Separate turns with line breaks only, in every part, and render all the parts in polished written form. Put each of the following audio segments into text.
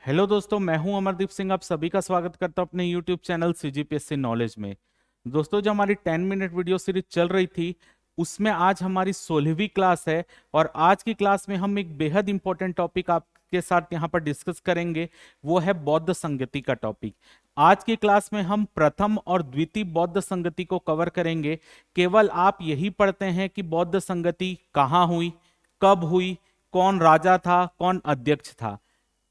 Hello दोस्तों, मैं हूं अमरदीप सिंह। आप सभी का स्वागत करता हूं अपने यूट्यूब चैनल सीजीपीएससी नॉलेज में। दोस्तों, जो हमारी 10 मिनट वीडियो सीरीज चल रही थी उसमें आज हमारी 16वीं क्लास है। और आज की क्लास में हम एक बेहद इंपॉर्टेंट टॉपिक आपके साथ यहाँ पर डिस्कस करेंगे। वो है बौद्ध संगति का टॉपिक। आज की क्लास में हम प्रथम और द्वितीय बौद्ध संगति को कवर करेंगे। केवल आप यही पढ़ते हैं कि बौद्ध संगति कहाँ हुई, कब हुई, कौन राजा था, कौन अध्यक्ष था।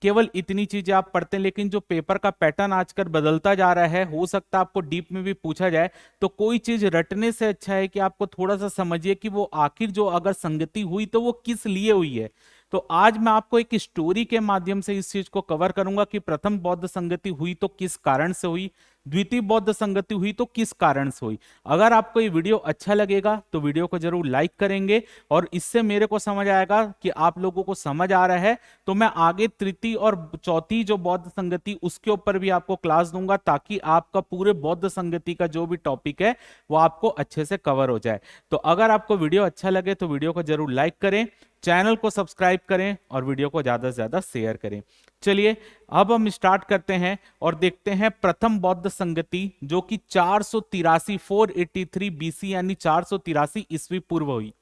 केवल इतनी चीजें आप पढ़ते हैं, लेकिन जो पेपर का पैटर्न आजकल बदलता जा रहा है, हो सकता है आपको डीप में भी पूछा जाए। तो कोई चीज रटने से अच्छा है कि आपको थोड़ा सा समझिए कि वो आखिर जो अगर संगति हुई तो वो किस लिए हुई है। तो आज मैं आपको एक स्टोरी के माध्यम से इस चीज को कवर करूंगा कि प्रथम बौद्ध संगति हुई तो किस कारण से हुई, द्वितीय बौद्ध संगति हुई तो किस कारण से हुई। अगर आपको ये वीडियो अच्छा लगेगा तो वीडियो को जरूर लाइक करेंगे, और इससे मेरे को समझ आएगा कि आप लोगों को समझ आ रहा है। तो मैं आगे तृतीय और चौथी जो बौद्ध संगति उसके ऊपर भी आपको क्लास दूंगा, ताकि आपका पूरे बौद्ध संगति का जो भी टॉपिक है वो आपको अच्छे से कवर हो जाए। तो अगर आपको वीडियो अच्छा लगे तो वीडियो को जरूर लाइक करें, चैनल को सब्सक्राइब करें और वीडियो को ज्यादा से ज्यादा शेयर करें। चलिए अब हम स्टार्ट करते हैं और देखते हैं प्रथम बौद्ध संगति, जो कि 483 बीसी यानी 483 ईस्वी पूर्व हुई।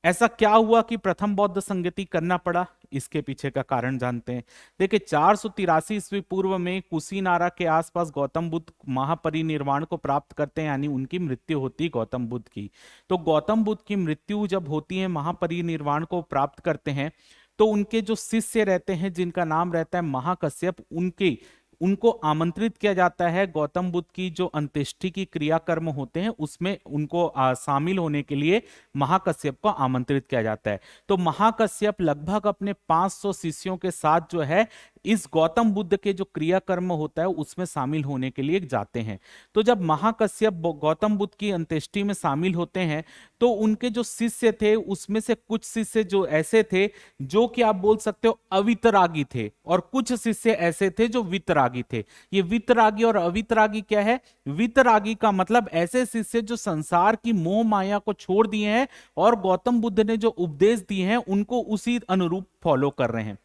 ऐसा क्या हुआ कि प्रथम बौद्ध संगति करना पड़ा, इसके पीछे का कारण जानते हैं। देखिए, 483 ईस्वी पूर्व में कुशीनारा के आसपास गौतम बुद्ध महापरिनिर्वाण को प्राप्त करते हैं, यानी उनकी मृत्यु होती है गौतम बुद्ध की। तो गौतम बुद्ध की मृत्यु जब होती है, महापरिनिर्वाण को प्राप्त करते हैं, तो उनके जो शिष्य रहते हैं जिनका नाम रहता है महाकश्यप, उनके उनको आमंत्रित किया जाता है गौतम बुद्ध की जो अंत्येष्टि की क्रियाकर्म होते हैं उसमें उनको शामिल होने के लिए महाकश्यप को आमंत्रित किया जाता है। तो महाकश्यप लगभग अपने 500 शिष्यों के साथ जो है इस गौतम बुद्ध के जो क्रियाकर्म होता है उसमें शामिल होने के लिए जाते हैं। तो जब महाकश्यप गौतम बुद्ध की अंत्येष्टि में शामिल होते हैं, तो उनके जो शिष्य थे उसमें से कुछ शिष्य जो ऐसे थे जो कि आप बोल सकते हो अवितरागी थे, और कुछ शिष्य ऐसे थे जो वितरागी थे। ये वितरागी और अवितरागी क्या है? वितरागी का मतलब ऐसे शिष्य जो संसार की मोह माया को छोड़ दिए हैं और गौतम बुद्ध ने जो उपदेश दिए हैं उनको उसी अनुरूप फॉलो कर रहे हैं।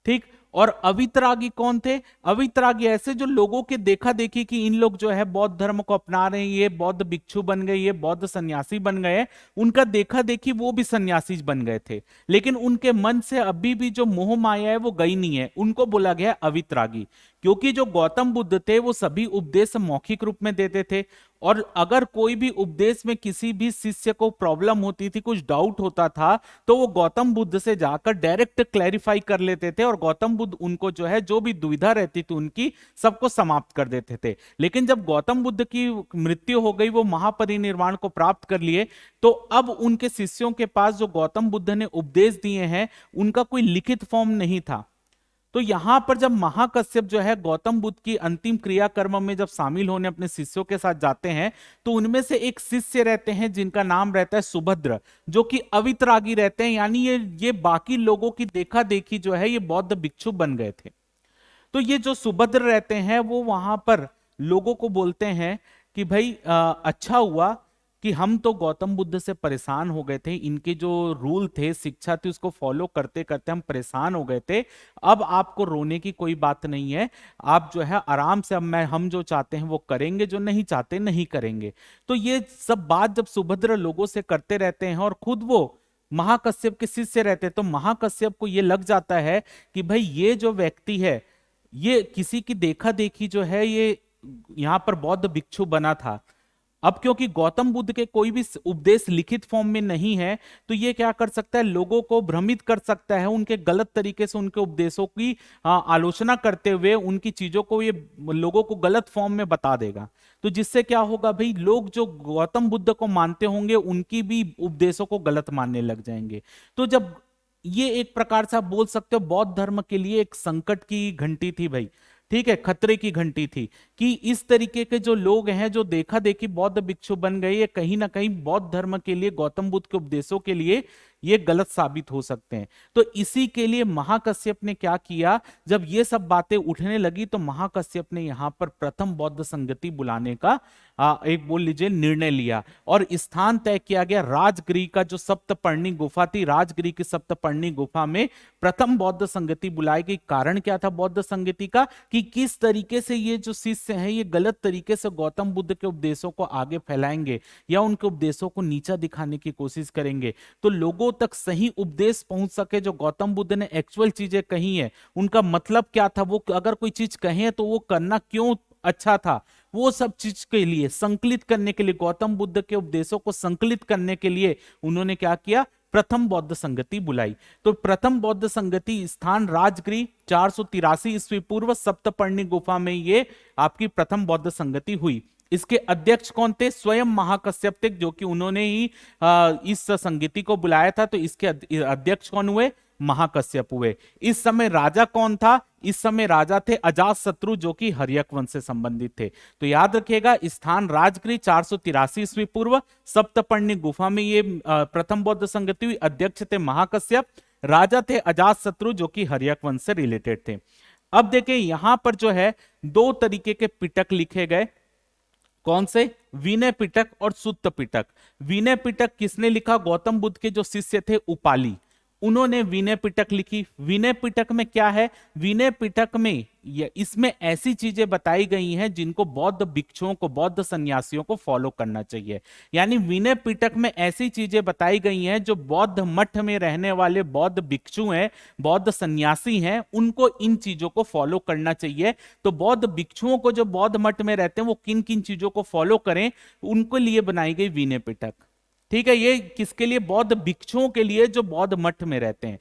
ठीक। और अवितरागी कौन थे? अवितरागी ऐसे जो लोगों के देखा देखी कि इन लोग जो है बौद्ध धर्म को अपना रहे हैं, ये बौद्ध भिक्षु बन गए, ये बौद्ध सन्यासी बन गए, उनका देखा देखी वो भी सन्यासी बन गए थे, लेकिन उनके मन से अभी भी जो मोह माया है वो गई नहीं है, उनको बोला गया अवितरागी। क्योंकि जो गौतम बुद्ध थे वो सभी उपदेश मौखिक रूप में देते थे, और अगर कोई भी उपदेश में किसी भी शिष्य को प्रॉब्लम होती थी, कुछ डाउट होता था, तो वो गौतम बुद्ध से जाकर डायरेक्ट क्लैरिफाई कर लेते थे, और गौतम बुद्ध उनको जो है जो भी दुविधा रहती थी उनकी सबको समाप्त कर देते थे। लेकिन जब गौतम बुद्ध की मृत्यु हो गई, वो महापरिनिर्वाण को प्राप्त कर लिए, तो अब उनके शिष्यों के पास जो गौतम बुद्ध ने उपदेश दिए हैं उनका कोई लिखित फॉर्म नहीं था। तो यहां पर जब महाकश्यप जो है गौतम बुद्ध की अंतिम क्रियाकर्म में जब शामिल होने अपने शिष्यों के साथ जाते हैं, तो उनमें से एक शिष्य रहते हैं जिनका नाम रहता है सुभद्र, जो कि अवितरागी रहते हैं, यानी ये बाकी लोगों की देखा देखी जो है ये बौद्ध भिक्षु बन गए थे। तो ये जो सुभद्र रहते हैं वो वहां पर लोगों को बोलते हैं कि भाई अच्छा हुआ कि हम तो गौतम बुद्ध से परेशान हो गए थे, इनके जो रूल थे, शिक्षा थी, उसको फॉलो करते करते हम परेशान हो गए थे। अब आपको रोने की कोई बात नहीं है, आप जो है आराम से, अब हम जो चाहते हैं वो करेंगे, जो नहीं चाहते नहीं करेंगे। तो ये सब बात जब सुभद्र लोगों से करते रहते हैं और खुद वो महाकश्यप के शिष्य रहते हैं, तो महाकश्यप को ये लग जाता है कि भाई ये जो व्यक्ति है ये किसी की देखा देखी जो है ये यहां पर बौद्ध भिक्षु बना था। अब क्योंकि गौतम बुद्ध के कोई भी उपदेश लिखित फॉर्म में नहीं है, तो ये क्या कर सकता है, लोगों को भ्रमित कर सकता है, उनके गलत तरीके से उनके उपदेशों की आलोचना करते हुए उनकी चीजों को ये लोगों को गलत फॉर्म में बता देगा। तो जिससे क्या होगा भाई, लोग जो गौतम बुद्ध को मानते होंगे उनकी भी उपदेशों को गलत मानने लग जाएंगे। तो जब ये एक प्रकार से आप बोल सकते हो बौद्ध धर्म के लिए एक संकट की घंटी थी भाई, ठीक है, खतरे की घंटी थी, कि इस तरीके के जो लोग हैं जो देखा देखी बौद्ध भिक्षु बन गए, ये कहीं ना कहीं बौद्ध धर्म के लिए, गौतम बुद्ध के उपदेशों के लिए ये गलत साबित हो सकते हैं। तो इसी के लिए महाकश्यप ने क्या किया, जब ये सब बातें उठने लगी तो महाकश्यप ने यहां पर प्रथम बौद्ध संगति बुलाने का एक बोल लीजिए निर्णय लिया और स्थान तय किया गया राजगृह का। जो सप्तपर्णी गुफा थी, राजगृह की सप्तपर्णी गुफा में प्रथम बौद्ध संगति बुलाई गई। कारण क्या था बौद्ध संगति का, कि किस तरीके से ये जो शिष्य हैं ये गलत तरीके से गौतम बुद्ध के उपदेशों को आगे फैलाएंगे या उनके उपदेशों को नीचा दिखाने की कोशिश करेंगे, तो लोगों तक सही उपदेश पहुंच सके। जो गौतम बुद्ध ने एक्चुअल चीजें कही है, उनका मतलब क्या था, वो अगर कोई चीज कहे तो वो करना क्यों अच्छा था, वो सब चीज के लिए संकलित करने के लिए, गौतम बुद्ध के उपदेशों को संकलित करने के लिए उन्होंने क्या किया, प्रथम बौद्ध संगति बुलाई। तो प्रथम बौद्ध संगति स्थान राजगृह 483 ईस्वी पूर्व सप्तपर्णी गुफा में ये आपकी प्रथम बौद्ध संगति हुई। इसके अध्यक्ष कौन थे, स्वयं महाकश्यप थे, जो कि उन्होंने ही इस संगति को बुलाया था। तो इसके अध्यक्ष कौन हुए, महाकश्यप हुए। इस समय राजा कौन था, इस समय राजा थे अजातशत्रु, जो कि हर्यक वंश से संबंधित थे। तो याद रखिएगा, स्थान राजगृह 483 ईस्वी पूर्व सप्तपर्णी गुफा में ये प्रथम बौद्ध संगति हुई। अध्यक्ष थे महाकश्यप, राजा थे अजातशत्रु, जो कि हर्यक वंश से रिलेटेड थे। अब देखिए यहां पर जो है दो तरीके के पिटक लिखे गए, कौन से, विनय पिटक और सुत्त पिटक। विनय पिटक किसने लिखा, गौतम बुद्ध के जो शिष्य थे उपाली, उन्होंने विनय पिटक लिखी। विनय पिटक में क्या है, विनय पिटक में इसमें ऐसी चीजें बताई गई हैं जिनको बौद्ध भिक्षुओं को, बौद्ध सन्यासियों को फॉलो करना चाहिए। यानी विनय पिटक में ऐसी चीजें बताई गई हैं जो बौद्ध मठ में रहने वाले बौद्ध भिक्षु हैं, बौद्ध सन्यासी हैं, उनको इन चीजों को फॉलो करना चाहिए। तो बौद्ध भिक्षुओं को जो बौद्ध मठ में रहते हैं वो किन किन चीजों को फॉलो करें, उनको लिए बनाई गई विनय पिटक। ठीक है, ये किसके लिए, बौद्ध भिक्षुओं के लिए जो बौद्ध मठ में रहते हैं।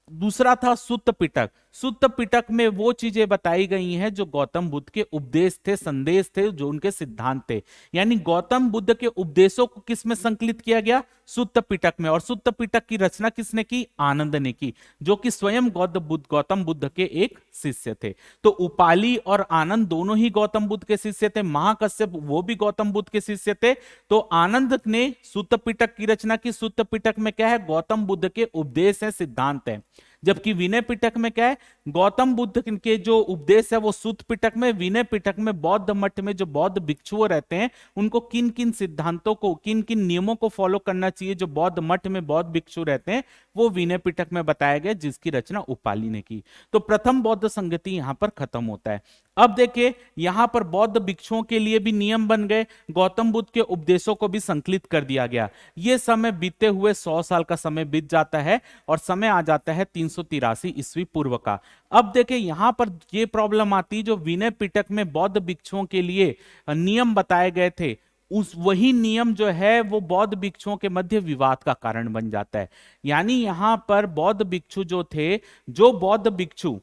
दूसरा था सुत्त पिटक। सुत्त पिटक में वो चीजें बताई गई हैं जो गौतम बुद्ध के उपदेश थे, संदेश थे, जो उनके सिद्धांत थे। यानी गौतम बुद्ध के उपदेशों को किस में संकलित किया गया, सुत्त पिटक में। और सुत्त पिटक की रचना किसने की, आनंद ने की, जो कि स्वयं गौतम बुद्ध के एक शिष्य थे। तो उपाली और आनंद दोनों ही गौतम बुद्ध के शिष्य थे। महाकश्यप वो भी गौतम बुद्ध के शिष्य थे। तो आनंद ने सुत्त पिटक की रचना की। सुत्त पिटक में क्या है, गौतम बुद्ध के उपदेश है, सिद्धांत है। जबकि विनय पिटक में क्या है, गौतम बुद्ध के जो उपदेश है वो सुत्त पिटक में। विनय पिटक में बौद्ध मठ में जो बौद्ध भिक्षु रहते हैं उनको किन किन सिद्धांतों को, किन किन नियमों को फॉलो करना चाहिए, जो बौद्ध मठ में बौद्ध भिक्षु रहते हैं, वो विनय पिटक में बताया गया, जिसकी रचना उपाली ने की। तो प्रथम बौद्ध संगति यहां पर खत्म होता है। अब देखिए यहां पर बौद्ध भिक्षुओं के लिए भी नियम बन गए, गौतम बुद्ध के उपदेशों को भी संकलित कर दिया गया। यह समय बीते हुए 100 साल का समय बीत जाता है और समय आ जाता है 383 ईस्वी पूर्व का। अब देखिए यहां पर यह प्रॉब्लम आती है, जो विनय पिटक में बौद्ध भिक्षुओं के लिए नियम बताए गए थे, उस वही नियम जो है वो बौद्ध भिक्षुओं के मध्य विवाद का कारण बन जाता है। यानी यहां पर बौद्ध भिक्षु जो थे, जो बौद्ध भिक्षु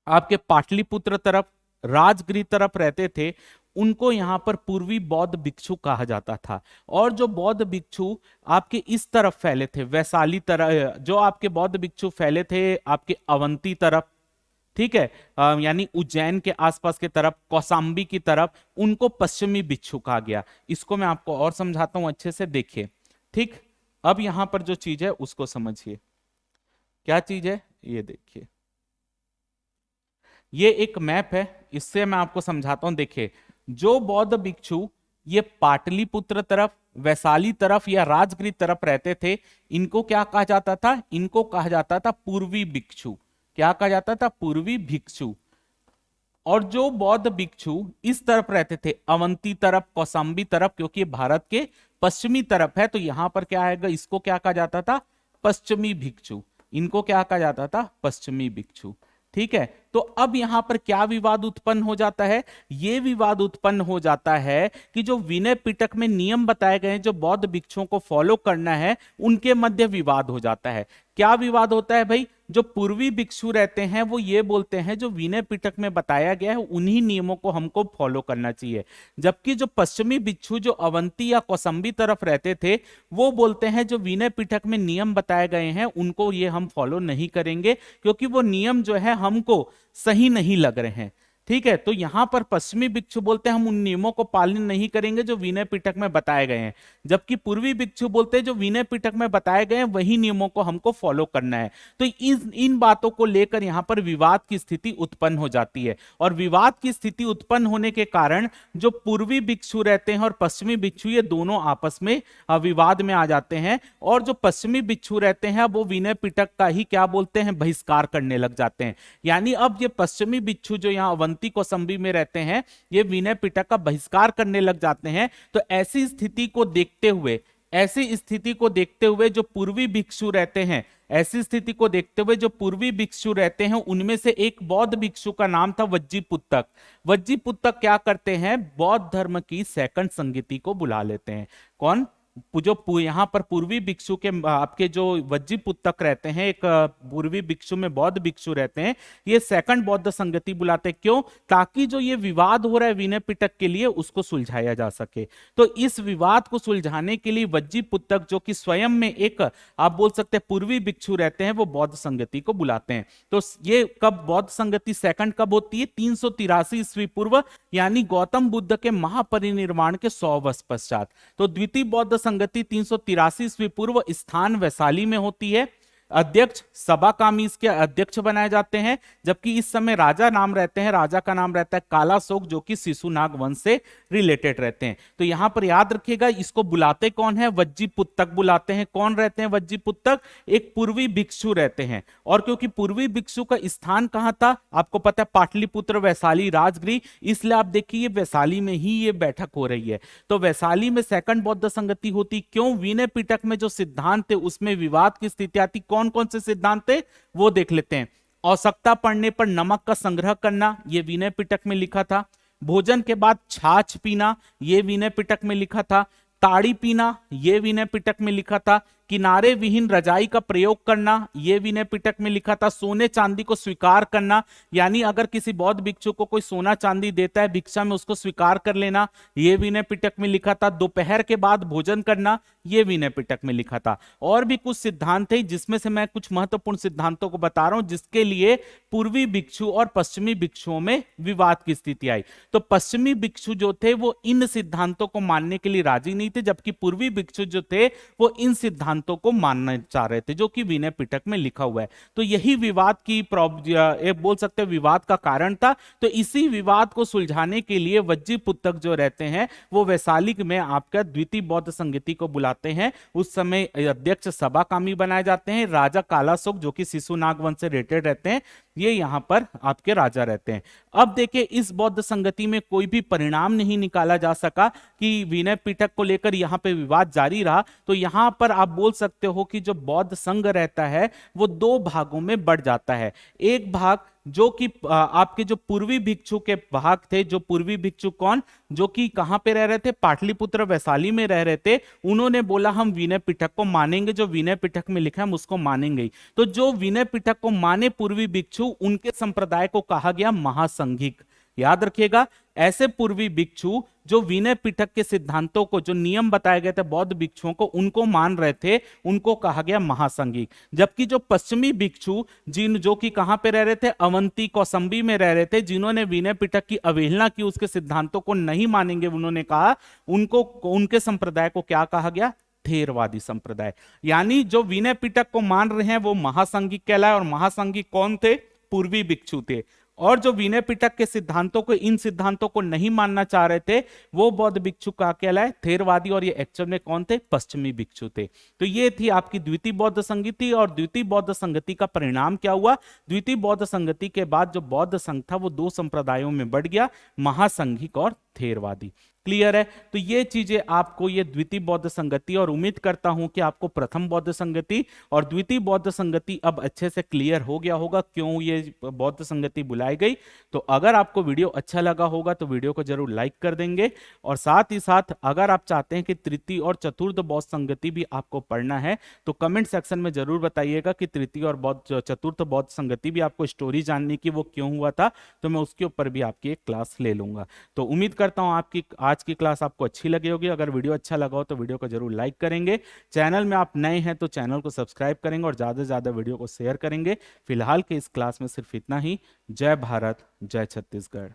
आपके पाटलिपुत्र तरफ, राजगृह तरफ रहते थे, उनको यहां पर पूर्वी बौद्ध भिक्षु कहा जाता था। और जो बौद्ध भिक्षु आपके इस तरफ फैले थे, वैशाली तरफ, जो आपके बौद्ध भिक्षु फैले थे आपके अवंती तरफ, ठीक है, यानी उज्जैन के आसपास के तरफ, कौसाम्बी की तरफ, उनको पश्चिमी भिक्षु कहा गया। इसको मैं आपको और समझाता हूं अच्छे से, देखिए। ठीक, अब यहां पर जो चीज है उसको समझिए, क्या चीज है ये देखिए। ये एक मैप है, इससे मैं आपको समझाता हूं। देखिए, जो बौद्ध भिक्षु ये पाटलिपुत्र तरफ, वैशाली तरफ या राजगृह तरफ रहते थे, इनको क्या कहा जाता था, इनको कहा जाता था पूर्वी भिक्षु। क्या कहा जाता था, पूर्वी भिक्षु। और जो बौद्ध भिक्षु इस तरफ रहते थे, अवंती तरफ, कौसाम्बी तरफ, क्योंकि ये भारत के पश्चिमी तरफ है, तो यहां पर क्या आएगा, इसको क्या कहा जाता था, पश्चिमी भिक्षु। इनको क्या कहा जाता था, पश्चिमी भिक्षु। ठीक है, तो अब यहां पर क्या विवाद उत्पन्न हो जाता है, यह विवाद उत्पन्न हो जाता है कि जो विनय पिटक में नियम बताए गए हैं जो बौद्ध भिक्षुओं को फॉलो करना है, उनके मध्य विवाद हो जाता है। क्या विवाद होता है भाई, जो पूर्वी भिक्षु रहते हैं वो ये बोलते हैं जो विनय पिटक में बताया गया है उन्हीं नियमों को हमको फॉलो करना चाहिए, जबकि जो पश्चिमी भिक्षु जो अवंती या कौसंबी तरफ रहते थे वो बोलते हैं जो विनय पिटक में नियम बताए गए हैं उनको ये हम फॉलो नहीं करेंगे, क्योंकि वो नियम जो है हमको सही नहीं लग रहे हैं। ठीक है। तो यहां पर पश्चिमी भिक्षु बोलते हैं हम उन नियमों को पालन नहीं करेंगे जो विनय पिटक में बताए गए हैं, जबकि पूर्वी भिक्षु बोलते हैं जो विनय पिटक में बताए गए हैं वही नियमों को हमको फॉलो करना है। तो इन बातों को लेकर यहां पर विवाद की स्थिति उत्पन्न हो जाती है, और विवाद की स्थिति उत्पन्न होने के कारण जो पूर्वी भिक्षु रहते हैं और पश्चिमी भिक्षु ये दोनों आपस में विवाद में आ जाते हैं, और जो पश्चिमी भिक्षु रहते हैं वो विनय पिटक का ही क्या बोलते हैं, बहिष्कार करने लग जाते हैं। यानी अब ये पश्चिमी भिक्षु जो यहाँ अवंती कौसंबी में रहते हैं ये विनय पिटक का बहिष्कार करने लग जाते हैं। तो ऐसी स्थिति को देखते हुए जो पूर्वी भिक्षु रहते हैं, ऐसी स्थिति को देखते हुए जो पूर्वी भिक्षु रहते हैं उनमें से एक बौद्ध भिक्षु का नाम था वज्जीपुत्तक। वज्जीपुत्तक क्या करते हैं, बौद्ध धर्म की सेकंड संगति को बुला लेते हैं। कौन, जो यहाँ पर पूर्वी भिक्षु के आपके जो वज्जीपुत्तक रहते हैं, एक पूर्वी भिक्षु में बौद्ध भिक्षु रहते हैं, ये सेकंड बौद्ध संगति बुलाते हैं। क्यों, ताकि जो ये विवाद हो रहा है विनय पिटक के लिए उसको सुलझाया जा सके। तो इस विवाद को सुलझाने के लिए वज्जीपुत्तक जो कि स्वयं में एक आप बोल सकते हैं पूर्वी भिक्षु रहते हैं, वो बौद्ध संगति को बुलाते हैं। तो ये कब बौद्ध संगति सेकंड कब होती है, 383 ईस्वी पूर्व, यानी गौतम बुद्ध के महापरिनिर्वाण के 100 वर्ष पश्चात। तो द्वितीय बौद्ध संगति 383 ईस्वी पूर्व स्थान वैशाली में होती है। अध्यक्ष सबाकामी इसके अध्यक्ष बनाए जाते हैं, जबकि इस समय राजा नाम रहते हैं, राजा का नाम रहता है कालाशोक जो कि शिशुनाग वंश से रिलेटेड रहते हैं। तो यहां पर याद रखिएगा इसको बुलाते कौन है, वज्जीपुत्तक बुलाते हैं। कौन रहते हैं वज्जीपुत्तक, एक पूर्वी भिक्षु रहते हैं। और क्योंकि पूर्वी भिक्षु का स्थान कहां था आपको पता है, पाटलिपुत्र वैशाली राजगृह, इसलिए आप देखिए वैशाली में ही ये बैठक हो रही है। तो वैशाली में सेकंड बौद्ध संगति होती। क्यों, विनय पिटक में जो सिद्धांत थे उसमें विवाद की स्थिति आती। कौन कौन से सिद्धांत थे वो देख लेते हैं। आवश्यकता पड़ने पर नमक का संग्रह करना, यह विनय पिटक में लिखा था। भोजन के बाद छाछ पीना, यह विनय पिटक में लिखा था। ताड़ी पीना, यह विनय पिटक में लिखा था। किनारे विहीन रजाई का प्रयोग करना, यह विनय पिटक में लिखा था। सोने चांदी को स्वीकार करना, यानी अगर किसी बौद्ध भिक्षु को कोई सोना चांदी देता है भिक्षा में उसको स्वीकार कर लेना, यह विनय पिटक में लिखा था। दोपहर के बाद भोजन करना, यह विनय पिटक में लिखा था। और भी कुछ सिद्धांत थे जिसमें से मैं कुछ महत्वपूर्ण सिद्धांतों को बता रहा हूं जिसके लिए पूर्वी भिक्षु और पश्चिमी भिक्षुओं में विवाद की स्थिति आई। तो पश्चिमी भिक्षु जो थे वो इन सिद्धांतों को मानने के लिए राजी नहीं थे, जबकि पूर्वी भिक्षु जो थे वो इन सिद्धांतों को मानना चाह रहे थे जो कि विनय पिटक में लिखा हुआ है। तो यही विवाद की बोल सकते हैं विवाद का कारण था। तो इसी विवाद को सुलझाने के लिए वज्जीपुत्तक जो रहते हैं वो वैशाली में आपका द्वितीय बौद्ध संगति को बुलाते हैं। उस समय अध्यक्ष सबाकामी बनाए जाते हैं। राजा कालाशोक जो कि शिशुनाग वंश से रिलेटेड रहते हैं, ये यहां पर आपके राजा रहते हैं। अब देखिए इस बौद्ध संगति में कोई भी परिणाम नहीं निकाला जा सका कि विनय पिटक को लेकर यहां पे विवाद जारी रहा। तो यहां पर आप बोल सकते हो कि जो बौद्ध संघ रहता है वो दो भागों में बढ़ जाता है। एक भाग जो कि आपके जो पूर्वी भिक्षु के भाग थे, जो पूर्वी भिक्षु कौन, जो कि कहां पे रह रहे थे, पाटलिपुत्र वैशाली में रह रहे थे, उन्होंने बोला हम विनय पिटक को मानेंगे, जो विनय पिटक में लिखा है हम उसको मानेंगे। तो जो विनय पिटक को माने पूर्वी भिक्षु, उनके संप्रदाय को कहा गया महासंघिक। याद रखिएगा, ऐसे पूर्वी भिक्षु जो विनय पिटक के सिद्धांतों को, जो नियम बताए गए थे बौद्ध भिक्षुओं को, उनको मान रहे थे, उनको कहा गया महासंघिक। जबकि जो पश्चिमी भिक्षु जो कि कहां पे रह रहे थे, अवंती कौसंबी में रह रहे थे, जिन्होंने विनय पिटक की अवहेलना की, उसके सिद्धांतों को नहीं मानेंगे, उन्होंने कहा, उनको उनके संप्रदाय को क्या कहा गया, थेरवादी संप्रदाय। यानी जो विनय पिटक को मान रहे हैं वो महासंघिक कहलाए, और महासंघिक कौन थे, पूर्वी भिक्षु थे। और जो विनय पिटक के सिद्धांतों को, इन सिद्धांतों को नहीं मानना चाह रहे थे, वो बौद्ध भिक्षु का कहलाए थेरवादी, और ये एक्चुअल में कौन थे, पश्चिमी भिक्षु थे। तो ये थी आपकी द्वितीय बौद्ध संगति। और द्वितीय बौद्ध संगति का परिणाम क्या हुआ, द्वितीय बौद्ध संगति के बाद जो बौद्ध संघ था वो दो संप्रदायों में बढ़ गया, महासंघिक और थेरवादी। क्लियर है। तो ये चीजें आपको, ये द्वितीय बौद्ध संगति, और उम्मीद करता हूं कि आपको प्रथम बौद्ध संगति और द्वितीय बौद्ध संगति अब अच्छे से क्लियर हो गया होगा क्यों ये बौद्ध संगति बुलाई गई। तो अगर आपको वीडियो अच्छा लगा होगा तो वीडियो को जरूर लाइक कर देंगे, और साथ ही साथ अगर आप चाहते हैं कि तृतीय और चतुर्थ बौद्ध संगति भी आपको पढ़ना है तो कमेंट सेक्शन में जरूर बताइएगा कि तृतीय और चतुर्थ बौद्ध संगति भी आपको स्टोरी जानने की, वो क्यों हुआ था, तो मैं उसके ऊपर भी आपकी एक क्लास ले लूंगा। तो उम्मीद करता हूं आपकी आज की क्लास आपको अच्छी लगी होगी। अगर वीडियो अच्छा लगा हो तो वीडियो को जरूर लाइक करेंगे। चैनल में आप नए हैं तो चैनल को सब्सक्राइब करेंगे और ज्यादा से ज्यादा वीडियो को शेयर करेंगे। फिलहाल के इस क्लास में सिर्फ इतना ही। जय भारत, जय छत्तीसगढ़।